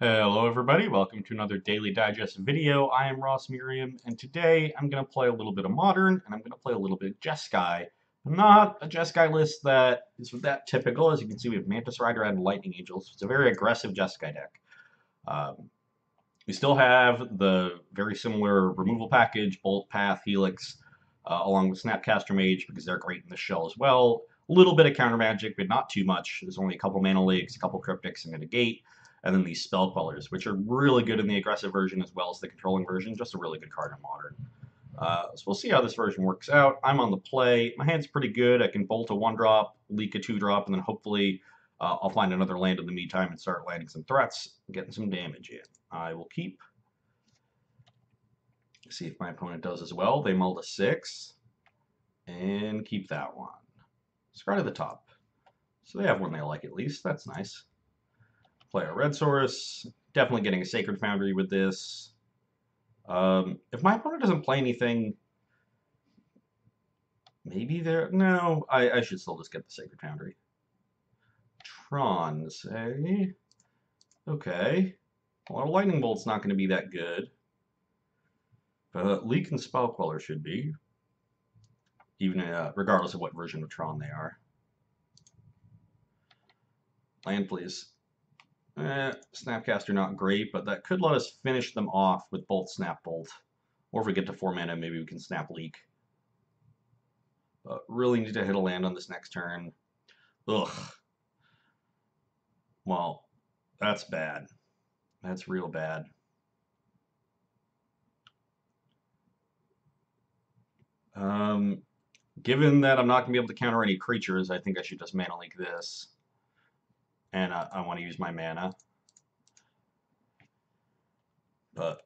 Hello everybody, welcome to another Daily Digest video. I am Merriam, and today I'm going to play a little bit of Modern, and I'm going to play a little bit of Jeskai. Not a Jeskai list that is that typical. As you can see, we have Mantis Rider and Lightning Angels. It's a very aggressive Jeskai deck. We still have the very similar removal package, Bolt, Path, Helix, along with Snapcaster Mage, because they're great in the shell as well. A little bit of counter magic, but not too much. There's only a couple mana leaks, a couple cryptics, and a gate. And then these spell Spellquellers, which are really good in the aggressive version as well as the controlling version. Just a really good card in Modern. So we'll see how this version works out. I'm on the play. My hand's pretty good. I can bolt a 1-drop, leak a 2-drop, and then hopefully I'll find another land in the meantime and start landing some threats, getting some damage in. I will keep. See if my opponent does as well. They mulled a 6. And keep that one. Scry to the top. So they have one they like at least. That's nice. Play a Red Source. Definitely getting a Sacred Foundry with this. If my opponent doesn't play anything, maybe there. No, I should still just get the Sacred Foundry. Trons, eh? Okay. Well, Lightning Bolt's not going to be that good. But Leak and Spell Queller should be. Even regardless of what version of Tron they are. Land, please. Snapcaster not great, but that could let us finish them off with Bolt, Snap, Bolt. Or if we get to 4 mana, maybe we can Snap, Leak. But really need to hit a land on this next turn. Ugh. Well, that's bad. That's real bad. Given that I'm not going to be able to counter any creatures, I think I should just Mana Leak this. And I want to use my mana. But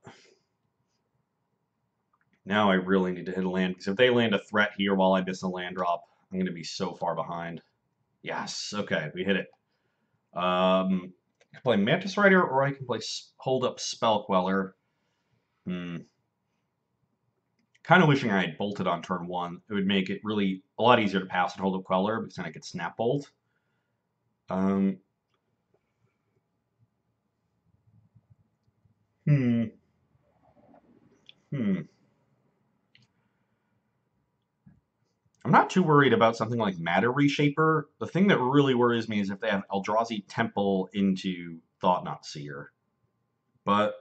now I really need to hit a land, because if they land a threat here while I miss a land drop, I'm going to be so far behind. Yes, okay, we hit it. I can play Mantis Rider, or I can play Hold Up Spell Queller. Kind of wishing I had bolted on turn 1. It would make it really a lot easier to pass and Hold Up Queller, because then I could Snap Bolt. Hmm. I'm not too worried about something like Matter Reshaper. The thing that really worries me is if they have Eldrazi Temple into Thought-Knot Seer. But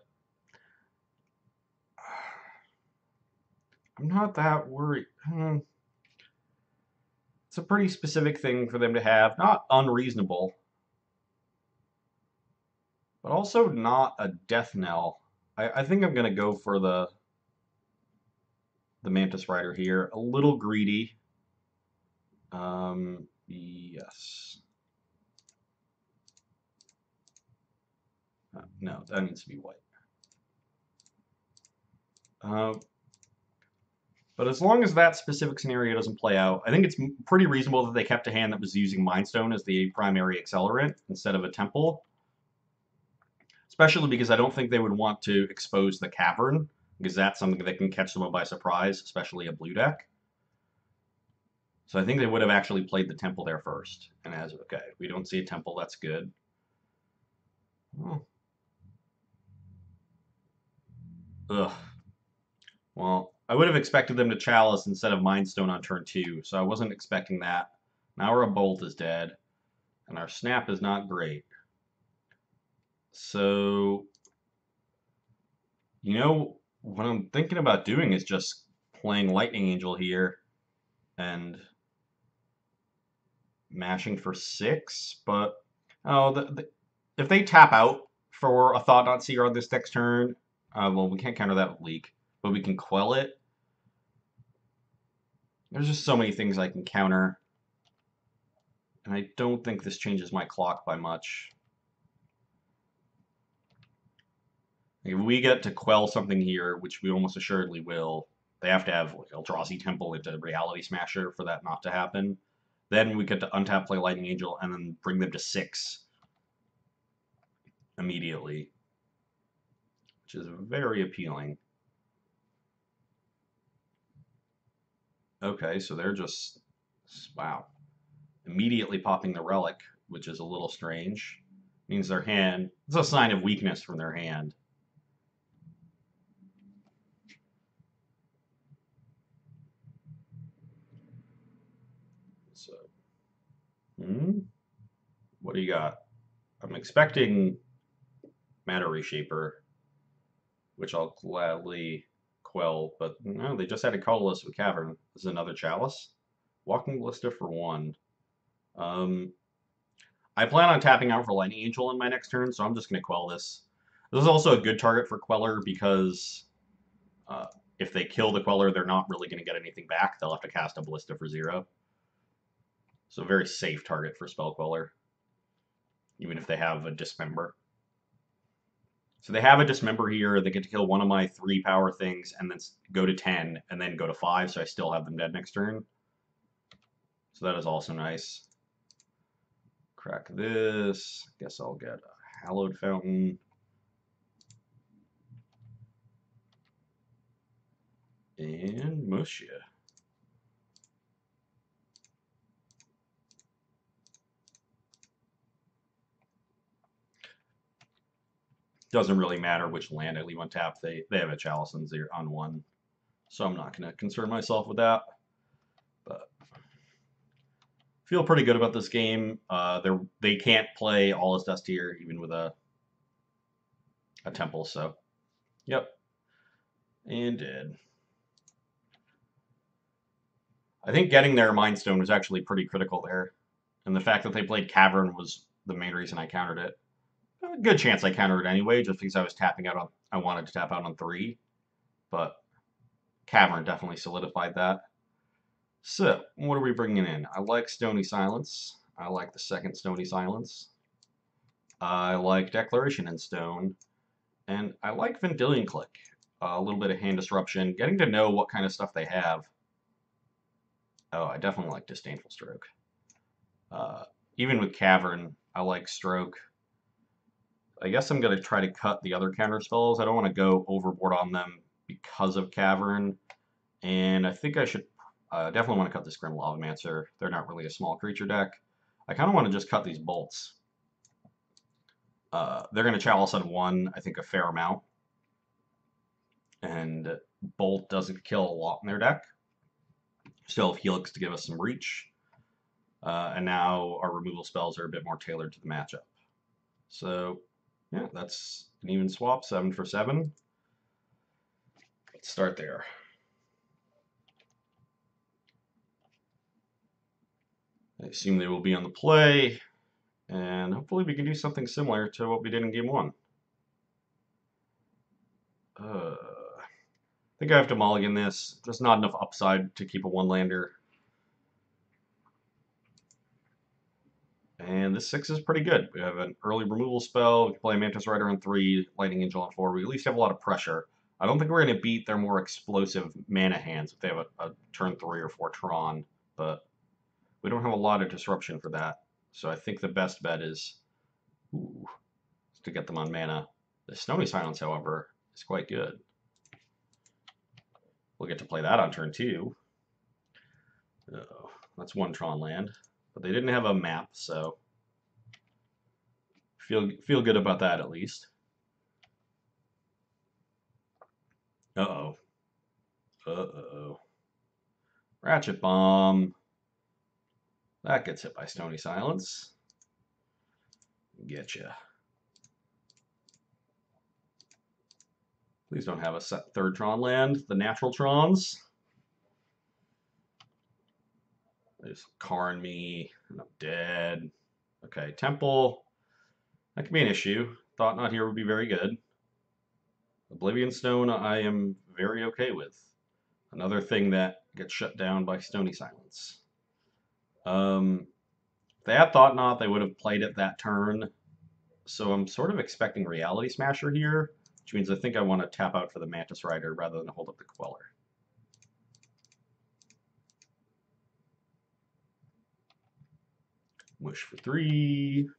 I'm not that worried. It's a pretty specific thing for them to have. Not unreasonable. But also not a death knell. I think I'm going to go for the Mantis Rider here. A little greedy. Yes. No, that needs to be white. But as long as that specific scenario doesn't play out, I think it's pretty reasonable that they kept a hand that was using Mind Stone as the primary accelerant instead of a Temple. Especially because I don't think they would want to expose the Cavern, because that's something that can catch someone by surprise, especially a blue deck. So I think they would have actually played the Temple there first. And as, okay, we don't see a Temple, that's good. Oh. Ugh. Well, I would have expected them to Chalice instead of Mind Stone on turn 2, so I wasn't expecting that. Now our Bolt is dead, and our Snap is not great. So, you know, what I'm thinking about doing is just playing Lightning Angel here and mashing for 6, but if they tap out for a Thought-Knot Seer on this next turn, well, we can't counter that with Leak, but we can Quell it. There's just so many things I can counter, and I don't think this changes my clock by much. If we get to Quell something here, which we almost assuredly will, they have to have like Eldrazi Temple into Reality Smasher for that not to happen. Then we get to untap, play Lightning Angel, and then bring them to 6 immediately, which is very appealing. Okay, so they're just, wow, immediately popping the Relic, which is a little strange. Means their hand, it's a sign of weakness from their hand. So, what do you got? I'm expecting Matter Reshaper, which I'll gladly quell, but no, they just had a colorless with Cavern. This is another Chalice. Walking Ballista for 1. I plan on tapping out for Lightning Angel in my next turn, so I'm just going to quell this. This is also a good target for Queller because if they kill the Queller, they're not really going to get anything back. They'll have to cast a Ballista for 0. So a very safe target for Spell Queller, even if they have a Dismember. So they have a Dismember here. They get to kill one of my 3 power things and then go to 10 and then go to 5, so I still have them dead next turn. So that is also nice. Crack this. Guess I'll get a Hallowed Fountain. And Mushia. Doesn't really matter which land I leave on tap. They have a Chalice on 1. So I'm not going to concern myself with that. But feel pretty good about this game. They can't play All Is Dust here, even with a Temple, so yep. And dead. I think getting their Mind Stone was actually pretty critical there. And the fact that they played Cavern was the main reason I countered it. A good chance I countered it anyway, just because I was tapping out on, I wanted to tap out on 3. But Cavern definitely solidified that. So, what are we bringing in? I like Stony Silence. I like the second Stony Silence. I like Declaration in Stone. And I like Vendilion Click. A little bit of hand disruption. Getting to know what kind of stuff they have. Oh, I definitely like Disdainful Stroke. Even with Cavern, I like Stroke. I guess I'm going to try to cut the other counter spells. I don't want to go overboard on them because of Cavern. And I think I should definitely want to cut this Grim Lavamancer. They're not really a small creature deck. I kind of want to just cut these bolts. They're going to Chalice on 1, I think a fair amount. And Bolt doesn't kill a lot in their deck. Still have Helix to give us some reach. And now our removal spells are a bit more tailored to the matchup. So, yeah, that's an even swap, 7 for 7. Let's start there. I assume they will be on the play, and hopefully we can do something similar to what we did in Game 1. I think I have to mulligan this. There's not enough upside to keep a 1-lander. And this 6 is pretty good. We have an early removal spell. We can play Mantis Rider on 3, Lightning Angel on 4. We at least have a lot of pressure. I don't think we're going to beat their more explosive mana hands if they have a turn 3 or 4 Tron, but we don't have a lot of disruption for that. So I think the best bet is to get them on mana. The Stony Silence, however, is quite good. We'll get to play that on turn 2. That's 1 Tron land. But they didn't have a map, so feel good about that at least. Uh-oh. Uh-oh. Ratchet Bomb. That gets hit by Stony Silence. Getcha. Please don't have a set 3rd Tron land. The natural Trons. They just Karn me, and I'm dead. Okay, Temple. That could be an issue. Thought Not here would be very good. Oblivion Stone I am very okay with. Another thing that gets shut down by Stony Silence. If they had Thought Not, they would have played it that turn. So I'm sort of expecting Reality Smasher here, which means I think I want to tap out for the Mantis Rider rather than hold up the Queller. Wish for 3.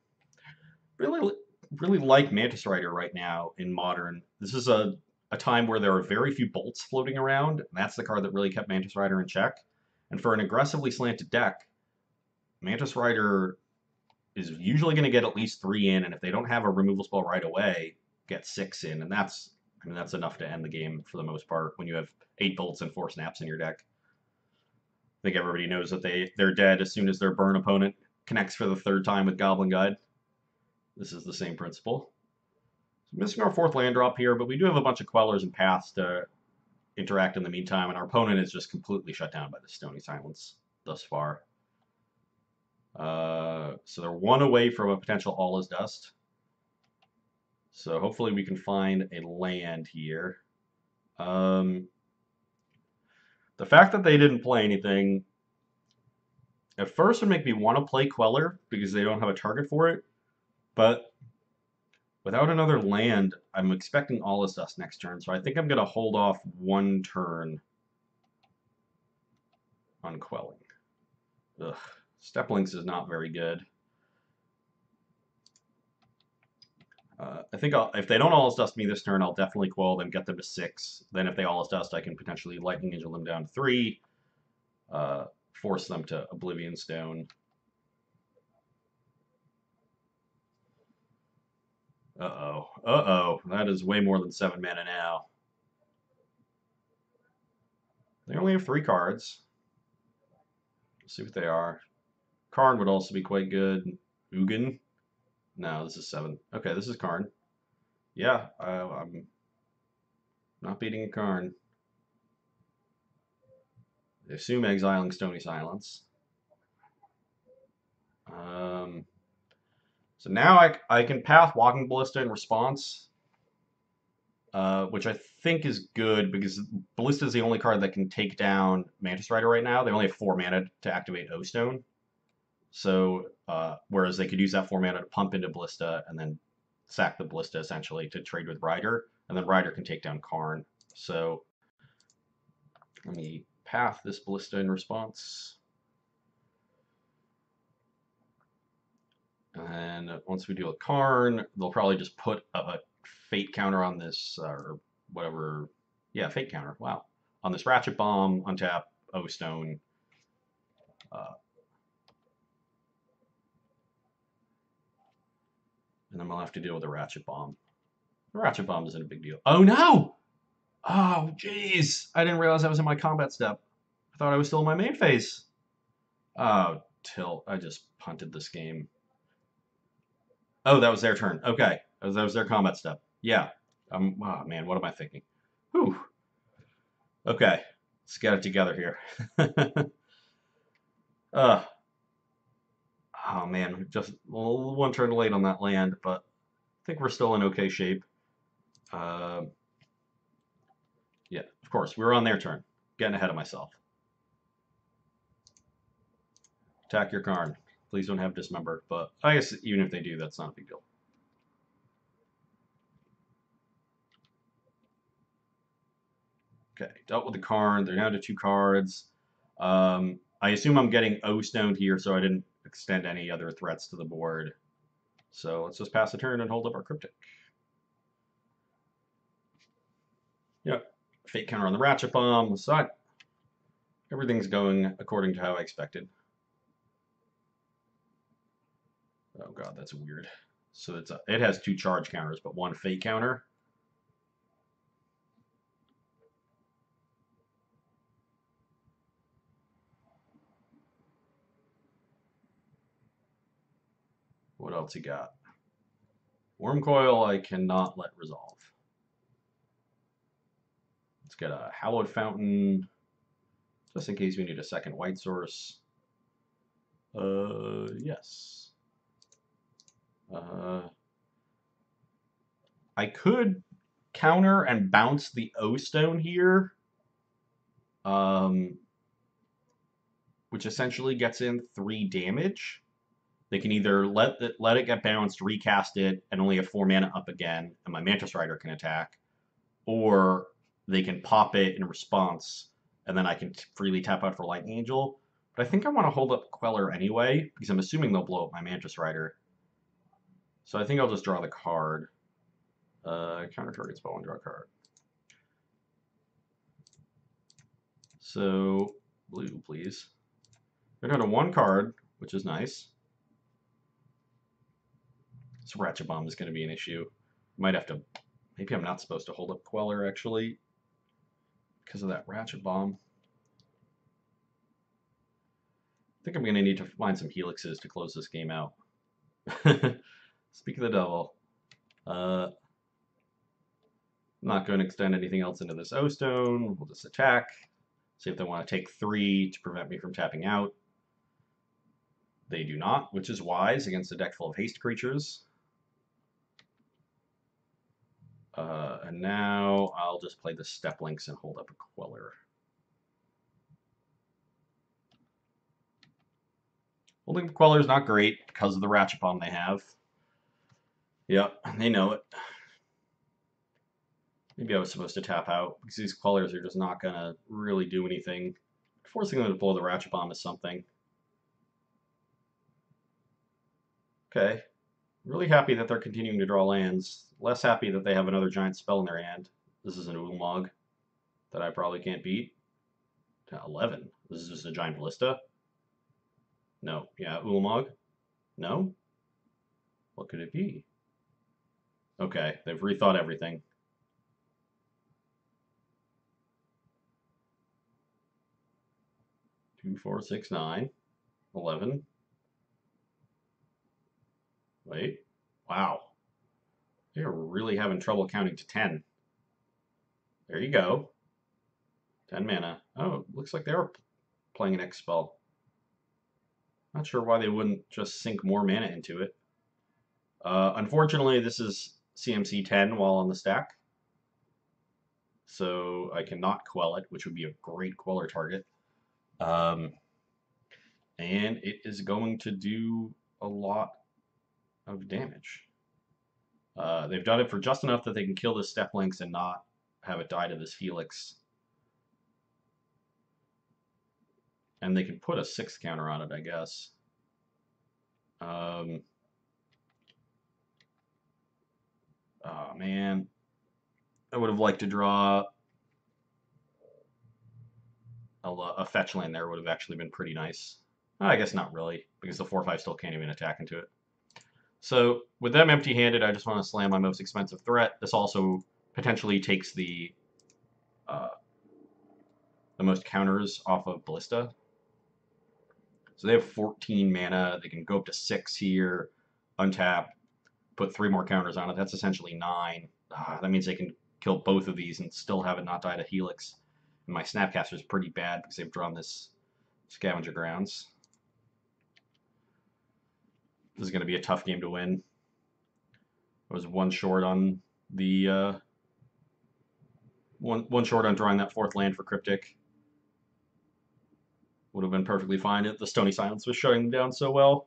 Really like Mantis Rider right now in Modern. This is a time where there are very few bolts floating around, and that's the card that really kept Mantis Rider in check. And for an aggressively slanted deck, Mantis Rider is usually going to get at least 3 in, and if they don't have a removal spell right away, get 6 in, and that's, I mean, that's enough to end the game for the most part when you have 8 bolts and 4 snaps in your deck. I think everybody knows that they're dead as soon as their burn opponent connects for the 3rd time with Goblin Guide. This is the same principle. So missing our 4th land drop here, but we do have a bunch of Quellers and Paths to interact in the meantime, and our opponent is just completely shut down by the Stony Silence thus far. So they're 1 away from a potential All is Dust. So hopefully we can find a land here. The fact that they didn't play anything at first would make me want to play Queller because they don't have a target for it. But without another land, I'm expecting All is Dust next turn. So I think I'm going to hold off 1 turn on Quelling. Ugh. Step Links is not very good. I think if they don't All is Dust me this turn, I'll definitely Quell them, get them to 6. Then if they All is Dust, I can potentially Lightning Angel them down to 3. Force them to Oblivion Stone. Uh-oh. Uh-oh. That is way more than 7 mana now. They only have 3 cards. Let's see what they are. Karn would also be quite good. Ugin. No, this is 7. Okay, this is Karn. Yeah, I'm not beating a Karn. I assume exiling Stony Silence. So now I can path Walking Ballista in response, which I think is good because Ballista is the only card that can take down Mantis Rider right now. They only have 4 mana to activate O-Stone. So, whereas they could use that 4 mana to pump into Ballista and then sack the Ballista essentially to trade with Rider, and then Rider can take down Karn. So, let me path this Ballista in response. And once we deal with Karn, they'll probably just put a fate counter on this, or whatever. Yeah, fate counter. Wow. On this Ratchet Bomb, untap O-Stone. And then we'll have to deal with the Ratchet Bomb. The Ratchet Bomb isn't a big deal. Oh, no! Oh, jeez. I didn't realize I was in my combat step. I thought I was still in my main phase. Oh, tilt. I just punted this game. Oh, that was their turn. Okay. That was their combat step. Yeah. Oh, man, what am I thinking? Whew. Okay. Let's get it together here. Oh, man. Just 1 turn late on that land, but I think we're still in okay shape. Yeah, of course. We were on their turn. Getting ahead of myself. Attack your Karn. Please don't have Dismember, but I guess even if they do, that's not a big deal. Okay, dealt with the Karn. They're down to 2 cards. I assume I'm getting O-Stone here, so I didn't extend any other threats to the board. So let's just pass the turn and hold up our Cryptic. Yep, fate counter on the Ratchet Bomb. So everything's going according to how I expected. Oh god, that's weird. So it has 2 charge counters, but 1 fate counter. What else you got? Worm Coil I cannot let resolve. Let's get a Hallowed Fountain, just in case we need a second white source. Yes. I could counter and bounce the O-Stone here, which essentially gets in 3 damage. They can either let it get bounced, recast it, and only have 4 mana up again, and my Mantis Rider can attack, or they can pop it in response, and then I can freely tap out for Lightning Angel. But I think I want to hold up Queller anyway, because I'm assuming they'll blow up my Mantis Rider. So I think I'll just draw the card. Counter target spell and draw a card. So, blue, please. They're down to 1 card, which is nice. This Ratchet Bomb is going to be an issue. Might have to... Maybe I'm not supposed to hold up Queller, actually, because of that Ratchet Bomb. I think I'm going to need to find some helixes to close this game out. Speak of the devil. I'm not going to extend anything else into this O-Stone. We'll just attack. See if they want to take 3 to prevent me from tapping out. They do not, which is wise against a deck full of haste creatures. And now I'll just play the Step Links and hold up a Queller. Holding Queller is not great because of the Ratchet Bomb they have. Yep, they know it. Maybe I was supposed to tap out, because these Quellers are just not going to really do anything. Forcing them to blow the Ratchet Bomb is something. Okay. Really happy that they're continuing to draw lands. Less happy that they have another giant spell in their hand. This is an Ulamog that I probably can't beat. 11. This is just a giant Ballista. No. Yeah, Ulamog. No? What could it be? Okay, they've rethought everything. 2, 4, 6, 9, 11. Wait. Wow. They're really having trouble counting to 10. There you go. 10 mana. Oh, looks like they are playing an X spell. Not sure why they wouldn't just sink more mana into it. Unfortunately, this is CMC 10 while on the stack. So I cannot quell it, which would be a great queller target. And it is going to do a lot of damage. They've done it for just enough that they can kill this Step Links and not have it die to this Helix. And they can put a 6 counter on it, I guess. Oh, man. I would have liked to draw a fetch land there. Would have actually been pretty nice. I guess not really, because the 4/5 still can't even attack into it. So with them empty-handed, I just want to slam my most expensive threat. This also potentially takes the most counters off of Ballista. So they have 14 mana. They can go up to 6 here, untap, put 3 more counters on it. That's essentially 9. That means they can kill both of these and still have it not die to Helix. And my Snapcaster is pretty bad because they've drawn this Scavenger Grounds. This is going to be a tough game to win. I was one short on the one short on drawing that 4th land for Cryptic. Would have been perfectly fine if the Stony Silence was shutting them down so well.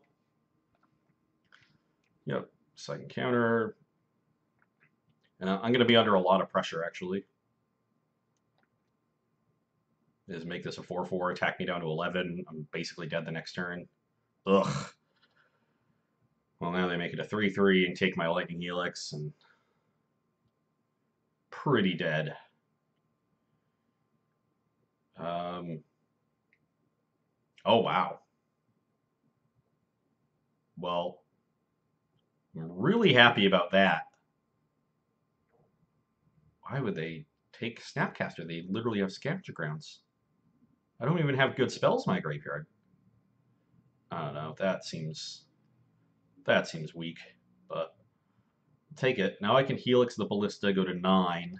Yep, second counter. And I'm going to be under a lot of pressure, actually. Is make this a 4/4, attack me down to 11. I'm basically dead the next turn. Ugh. Well, now they make it a 3/3 and take my Lightning Helix, and pretty dead. Oh, wow. Well, I'm really happy about that. Why would they take Snapcaster? They literally have Scavenger Grounds. I don't even have good spells in my graveyard. I don't know. That seems weak, but I'll take it. Now I can Helix the Ballista, go to 9.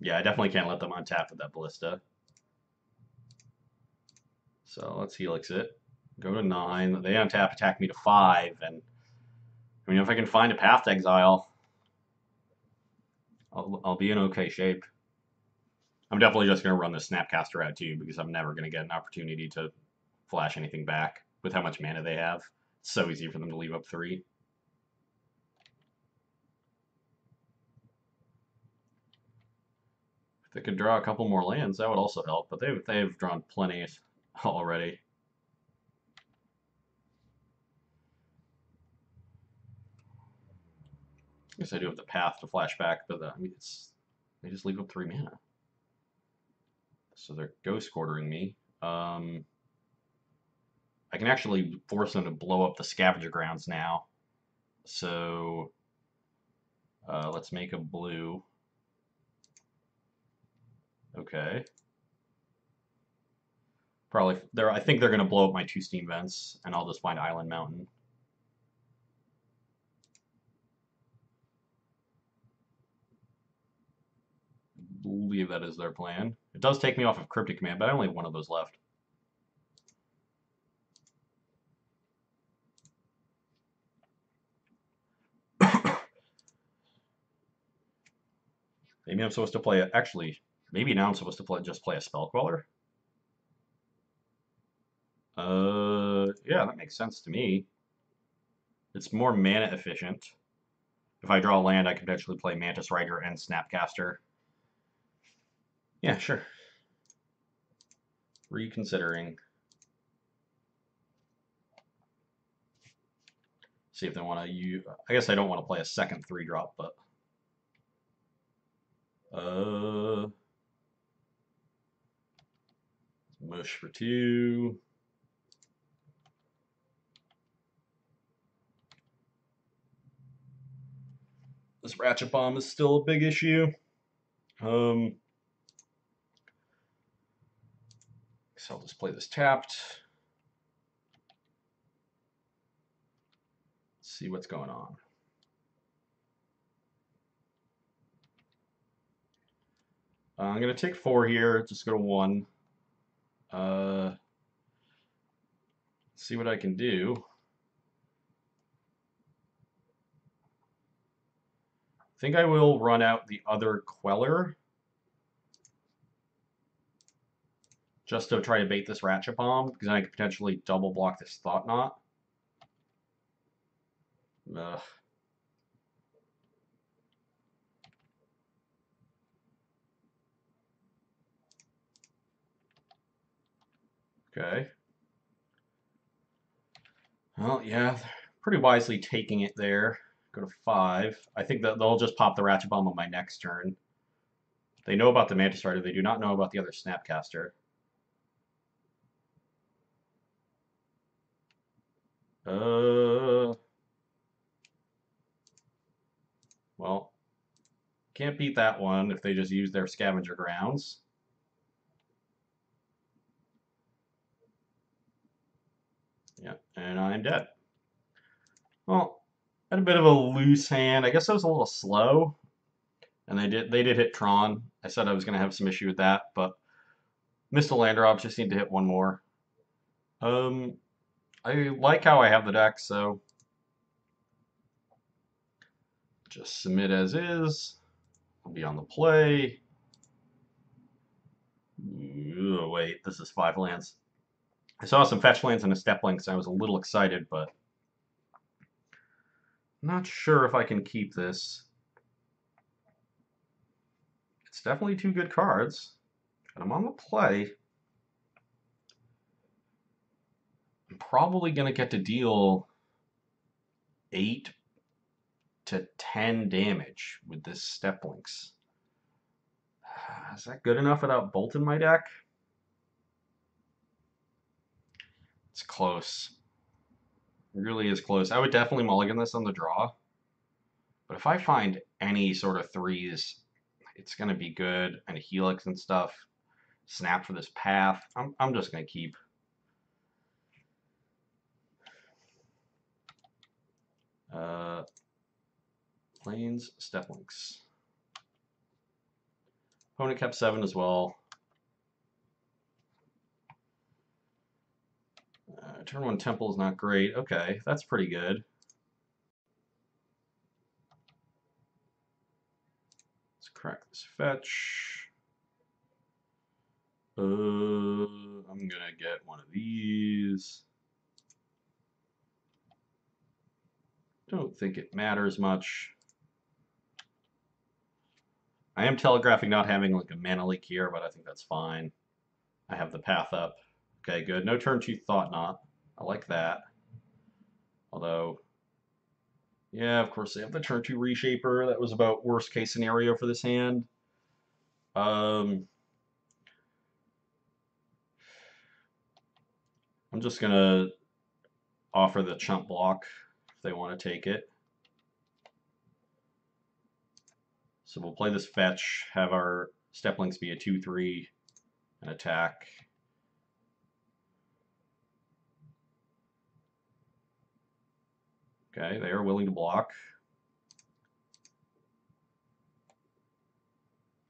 Yeah, I definitely can't let them untap with that Ballista. So let's Helix it. Go to 9. They untap, attack me to 5, and I mean, if I can find a path to exile, I'll be in okay shape. I'm definitely just going to run the Snapcaster out too, because I'm never going to get an opportunity to flash anything back with how much mana they have. It's so easy for them to leave up 3. If they could draw a couple more lands, that would also help, but they've drawn plenty already. I guess I do have the path to flash back, but I mean, they just leave up 3 mana. So they're ghost quartering me. I can actually force them to blow up the scavenger grounds now. So let's make a blue. Okay. Probably there. I think they're going to blow up my 2 steam vents, and I'll just find Island Mountain. I believe that is their plan. It does take me off of Cryptic Command, but I only have one of those left. Maybe I'm supposed to play actually, maybe now I'm supposed to just play a Spell Queller. Yeah, that makes sense to me. It's more mana efficient. If I draw land, I can potentially play Mantis Rider and Snapcaster. Yeah, sure. Reconsidering. See if they want to use. I guess I don't want to play a second 3-drop, but. Mush for 2. This Ratchet Bomb is still a big issue. So I'll just play this tapped. Let's see what's going on. I'm going to take 4 here, just go to 1. See what I can do. I think I will run out the other Queller just to try to bait this Ratchet Bomb, because then I could potentially double block this Thought Knot. Ugh. Okay. Well, yeah, pretty wisely taking it there. Go to 5. I think that they'll just pop the Ratchet Bomb on my next turn. They know about the Mantis Rider. They do not know about the other Snapcaster. Well, can't beat that one if they just use their Scavenger Grounds. Yeah, and I'm dead. Well, I had a bit of a loose hand. I guess I was a little slow, and they did hit Tron. I said I was going to have some issue with that, but missed a land drop. Just need to hit one more. I like how I have the deck, so just submit as is. I'll be on the play. Ooh, wait, this is 5 lands. I saw some fetch lands and a step links, and I was a little excited, but not sure if I can keep this. It's definitely 2 good cards, and I'm on the play. I'm probably going to get to deal 8 to 10 damage with this step links. Is that good enough without Bolt in my deck? It's close. It really is close. I would definitely mulligan this on the draw. But if I find any sort of 3s, it's going to be good. And a Helix and stuff. Snap for this path. I'm just going to keep. Plains, step links. Opponent kept 7 as well. Turn 1 Temple is not great. Okay, that's pretty good. Let's crack this fetch. I'm gonna get one of these. Don't think it matters much. I am telegraphing not having like a mana leak here, but I think that's fine. I have the path up. Okay, good. No turn 2 Thought Knot. I like that. Although, yeah, of course they have the turn 2 Reshaper. That was about worst case scenario for this hand. I'm just gonna offer the chump block if they want to take it. So we'll play this fetch, have our Steplings be a 2/3 and attack. Okay, they are willing to block.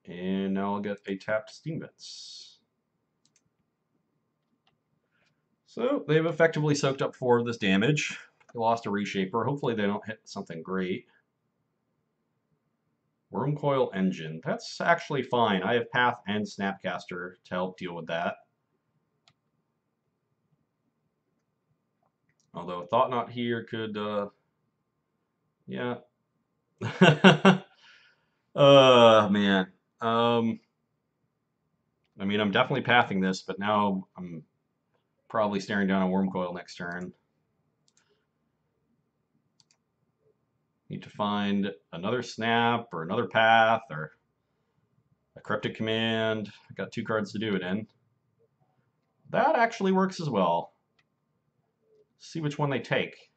And now I'll get a tapped Steam Vents. So they've effectively soaked up 4 of this damage. They lost a Reshaper. Hopefully they don't hit something great. Worm Coil Engine. That's actually fine. I have Path and Snapcaster to help deal with that. Although Thought Knot here could, yeah. Man. I mean, I'm definitely pathing this, but now I'm probably staring down a Worm Coil next turn. Need to find another Snap or another Path or a Cryptic Command. I got 2 cards to do it in. That actually works as well. See which one they take.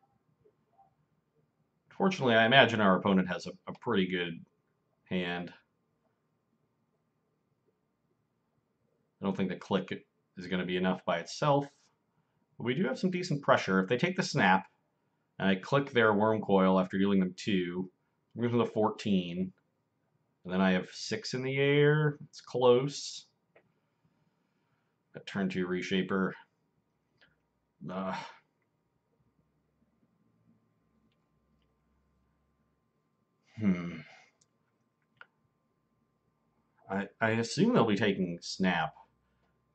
Fortunately, I imagine our opponent has a pretty good hand. I don't think the click is going to be enough by itself. But we do have some decent pressure. If they take the Snap, and I click their Worm Coil after dealing them 2, I'm going to the 14. And then I have 6 in the air. It's close. That turn 2 Reshaper. I assume they'll be taking Snap.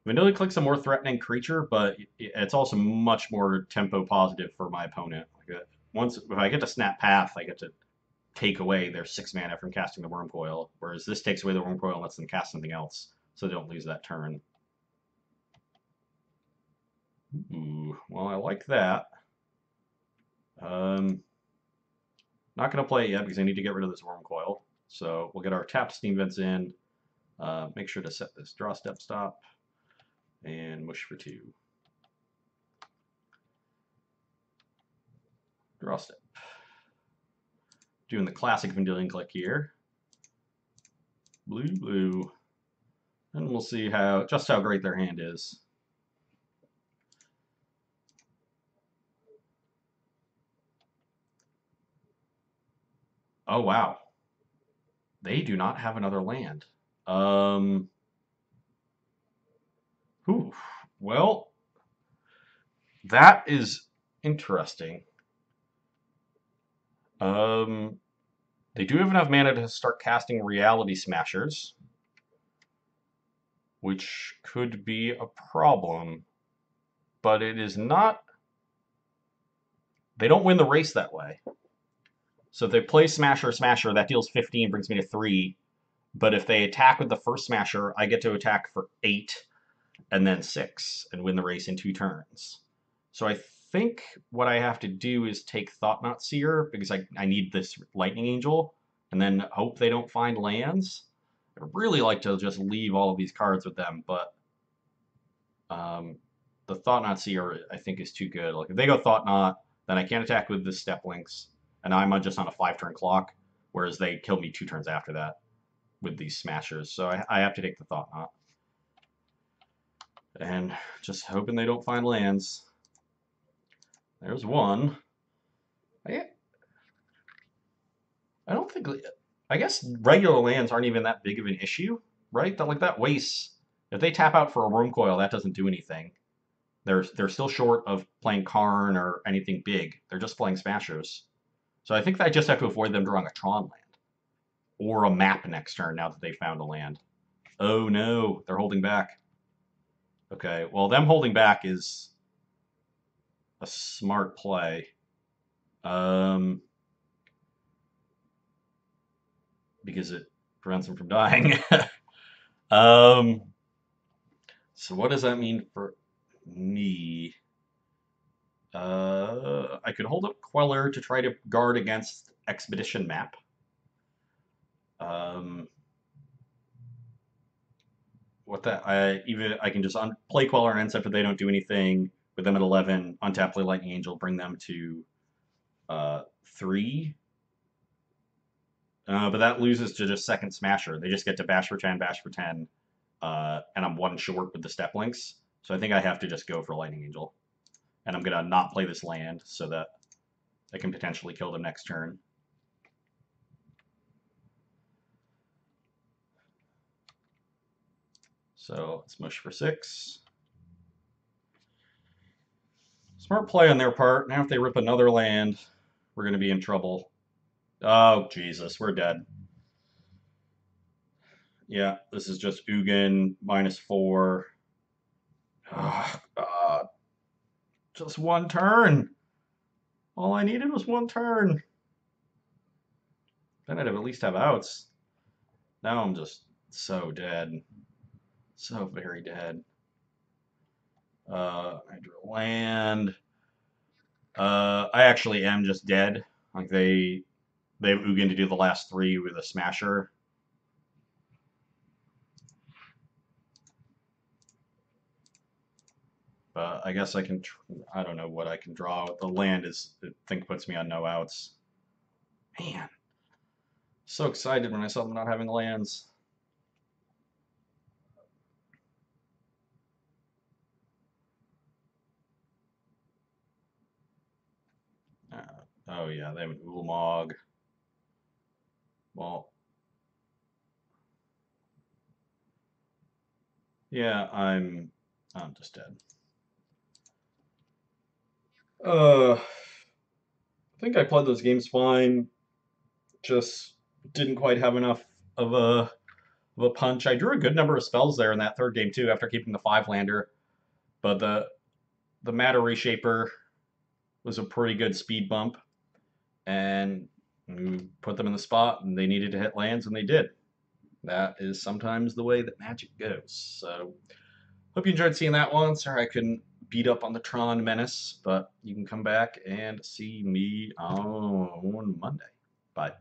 Vanilla Click's a more threatening creature, but it's also much more tempo positive for my opponent. Like if I get to Snap Path, I get to take away their 6 mana from casting the Worm Coil, whereas this takes away the Worm Coil and lets them cast something else, so they don't lose that turn. Ooh, well, I like that. Not going to play it yet because I need to get rid of this Worm Coil. So we'll get our tapped Steam Vents in. Make sure to set this draw step stop. And mush for 2. Draw step. Doing the classic Vendilion Click here. Blue, blue. And we'll see just how great their hand is. Oh, wow. They do not have another land. Well, that is interesting. They do have enough mana to start casting Reality Smashers, which could be a problem, but it is not. They don't win the race that way. So if they play Smasher, Smasher, that deals 15, brings me to 3. But if they attack with the first Smasher, I get to attack for 8 and then 6 and win the race in 2 turns. So I think what I have to do is take Thought Knot Seer because I need this Lightning Angel and then hope they don't find lands. I'd really like to just leave all of these cards with them, but the Thought Knot Seer I think is too good. Like if they go Thought Knot, then I can't attack with the Steplings, and I'm just on a 5-turn clock, whereas they kill me 2 turns after that with these Smashers. So I have to take the Thought Knot. And just hoping they don't find lands. There's one. I don't think. I guess regular lands aren't even that big of an issue, right? That waste. If they tap out for a Worm Coil, that doesn't do anything. They're still short of playing Karn or anything big. They're just playing Smashers. So I think I just have to avoid them drawing a Tron land or a map next turn now that they found a land. Oh no, they're holding back. Okay, well, them holding back is a smart play. Because it prevents them from dying. So what does that mean for me? I could hold up Queller to try to guard against Expedition Map. I can just play Queller and Incept if they don't do anything, with them at 11, untap, play Lightning Angel, bring them to 3. But that loses to just second Smasher. They just get to bash for 10, and I'm one short with the step links. So I think I have to just go for Lightning Angel. And I'm going to not play this land so that I can potentially kill them next turn. So let's mush for 6. Smart play on their part. Now if they rip another land, we're going to be in trouble. Oh, Jesus, we're dead. Yeah, this is just Ugin, -4. Oh, God. Just one turn. All I needed was one turn. Then I'd at least have outs. Now I'm just so dead. So very dead. I drew a land. I actually am just dead. Like they have Ugin to do the last 3 with a Smasher. But I guess I can. I don't know what I can draw. The land is, I think, puts me on no outs. Man, so excited when I saw them not having lands. Oh yeah, they have an Ulamog. Well, yeah, I'm just dead. I think I played those games fine. Just didn't quite have enough of a punch. I drew a good number of spells there in that third game too, after keeping the 5-lander. But the Matter Reshaper was a pretty good speed bump, and we put them in the spot, and they needed to hit lands, and they did. That is sometimes the way that Magic goes. So, hope you enjoyed seeing that one. Sorry I couldn't beat up on the Tron Menace, but you can come back and see me on Monday. Bye.